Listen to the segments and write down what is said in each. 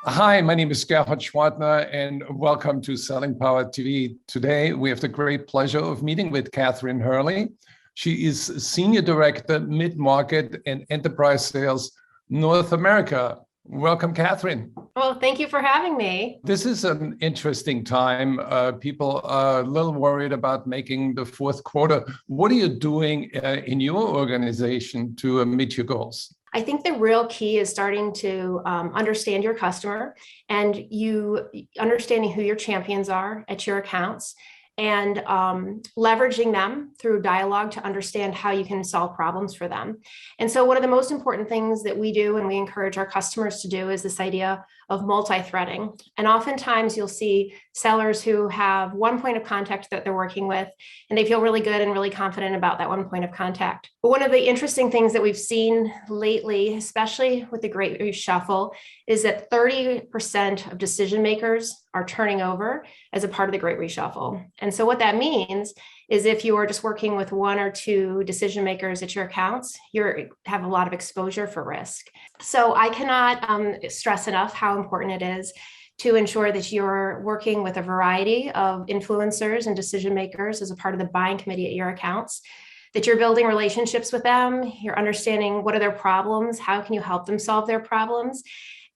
Hi, my name is Gerhard Schwartner, and welcome to Selling Power TV. Today, we have the great pleasure of meeting with Catherine Hurley. She is Senior Director, Mid-Market and Enterprise Sales, North America. Welcome, Catherine. Well, thank you for having me. This is an interesting time. People are a little worried about making the fourth quarter. What are you doing in your organization to meet your goals? I think the real key is starting to understand your customer and you understanding who your champions are at your accounts and leveraging them through dialogue to understand how you can solve problems for them. And so one of the most important things that we do and we encourage our customers to do is this idea of multi-threading. And oftentimes you'll see sellers who have one point of contact that they're working with, and they feel really good and really confident about that one point of contact. But one of the interesting things that we've seen lately, especially with the Great Reshuffle, is that 30% of decision makers are turning over as a part of the Great Reshuffle. And so what that means is if you are just working with one or two decision makers at your accounts, you have a lot of exposure for risk. So I cannot stress enough how important it is to ensure that you're working with a variety of influencers and decision makers as a part of the buying committee at your accounts, that you're building relationships with them, you're understanding what are their problems, how can you help them solve their problems,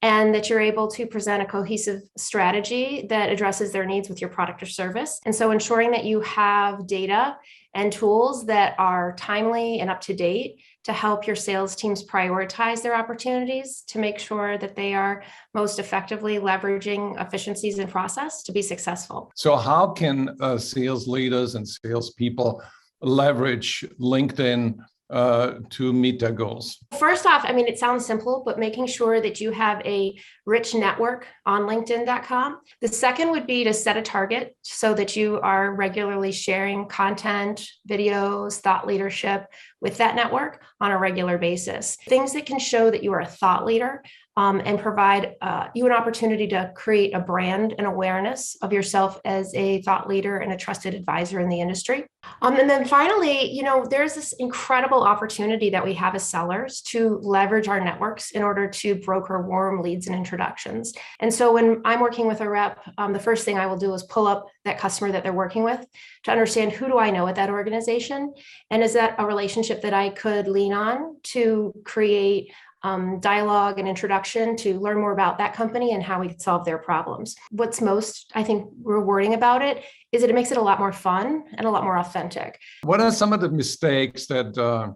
and that you're able to present a cohesive strategy that addresses their needs with your product or service. And so ensuring that you have data and tools that are timely and up to date to help your sales teams prioritize their opportunities to make sure that they are most effectively leveraging efficiencies in process to be successful. So how can sales leaders and salespeople leverage LinkedIn to meet their goals? First off, it sounds simple, but making sure that you have a rich network on LinkedIn.com. The second would be to set a target so that you are regularly sharing content, videos, thought leadership with that network on a regular basis. Things that can show that you are a thought leader and provide you an opportunity to create a brand and awareness of yourself as a thought leader and a trusted advisor in the industry. And then finally, there's this incredible opportunity that we have as sellers to leverage our networks in order to broker warm leads and introductions. And so when I'm working with a rep, the first thing I will do is pull up that customer that they're working with to understand who do I know at that organization, and is that a relationship that I could lean on to create dialogue and introduction to learn more about that company and how we could solve their problems. What's most, I think, rewarding about it is that it makes it a lot more fun and a lot more authentic. What are some of the mistakes that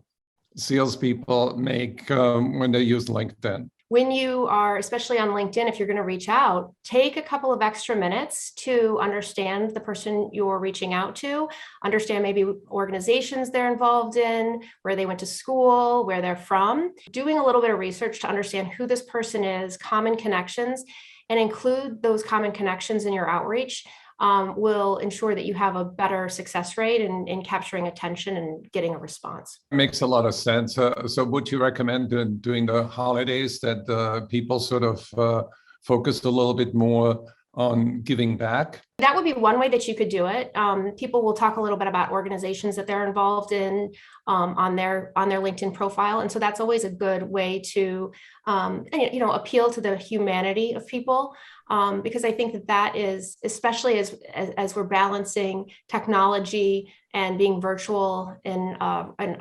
salespeople make when they use LinkedIn? When you are, especially on LinkedIn, if you're going to reach out, take a couple of extra minutes to understand the person you're reaching out to, understand maybe organizations they're involved in, where they went to school, where they're from, doing a little bit of research to understand who this person is, common connections, and include those common connections in your outreach. Will ensure that you have a better success rate in capturing attention and getting a response. Makes a lot of sense. So would you recommend during the holidays that people sort of focus a little bit more on giving back? That would be one way that you could do it. People will talk a little bit about organizations that they're involved in on their LinkedIn profile. And so that's always a good way to appeal to the humanity of people. Because I think that is, especially as we're balancing technology and being virtual and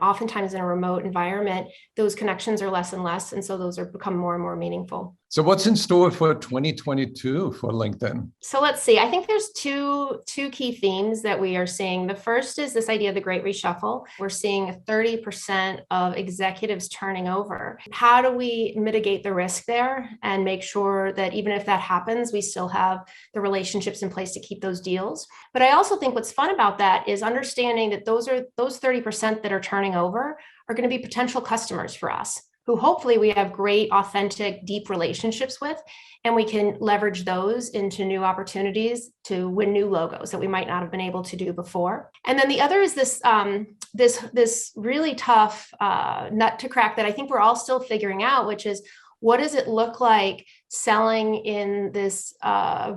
oftentimes in a remote environment, those connections are less and less. And so those are become more and more meaningful. So what's in store for 2022 for LinkedIn? So let's see. I think there's two key themes that we are seeing. The first is this idea of the Great Reshuffle. We're seeing 30% of executives turning over. How do we mitigate the risk there and make sure that even if that happens, we still have the relationships in place to keep those deals? But I also think what's fun about that is understanding that those 30% that are turning over are going to be potential customers for us, who hopefully we have great, authentic, deep relationships with, and we can leverage those into new opportunities to win new logos that we might not have been able to do before. And then the other is this really tough nut to crack that I think we're all still figuring out, which is, what does it look like selling in this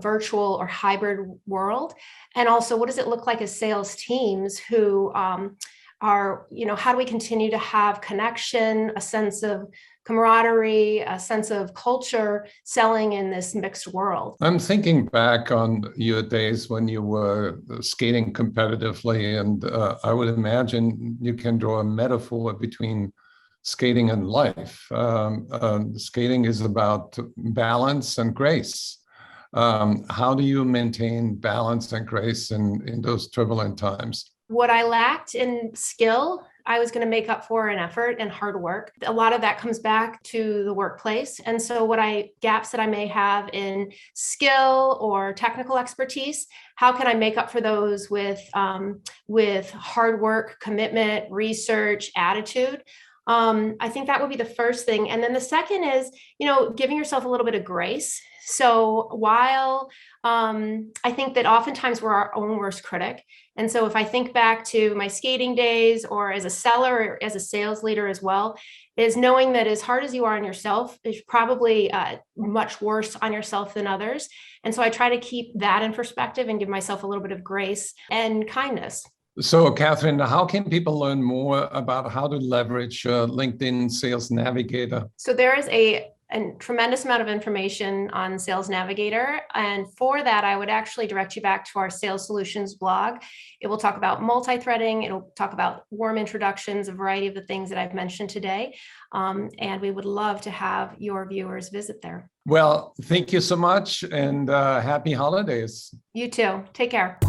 virtual or hybrid world? And also, what does it look like as sales teams who how do we continue to have connection, a sense of camaraderie, a sense of culture selling in this mixed world. I'm thinking back on your days when you were skating competitively, and I would imagine you can draw a metaphor between skating and life. Skating is about balance and grace. How do you maintain balance and grace in those turbulent times? What I lacked in skill, I was going to make up for in effort and hard work. A lot of that comes back to the workplace. And so gaps that I may have in skill or technical expertise, how can I make up for those with hard work, commitment, research, attitude? I think that would be the first thing. And then the second is, giving yourself a little bit of grace. So while I think that oftentimes we're our own worst critic. And so if I think back to my skating days or as a seller or as a sales leader as well, is knowing that as hard as you are on yourself is probably much worse on yourself than others. And so I try to keep that in perspective and give myself a little bit of grace and kindness. So, Catherine, how can people learn more about how to leverage LinkedIn Sales Navigator? So there is a tremendous amount of information on Sales Navigator. And for that, I would actually direct you back to our Sales Solutions blog. It will talk about multi-threading. It'll talk about warm introductions, a variety of the things that I've mentioned today. And we would love to have your viewers visit there. Well, thank you so much, and happy holidays. You too. Take care.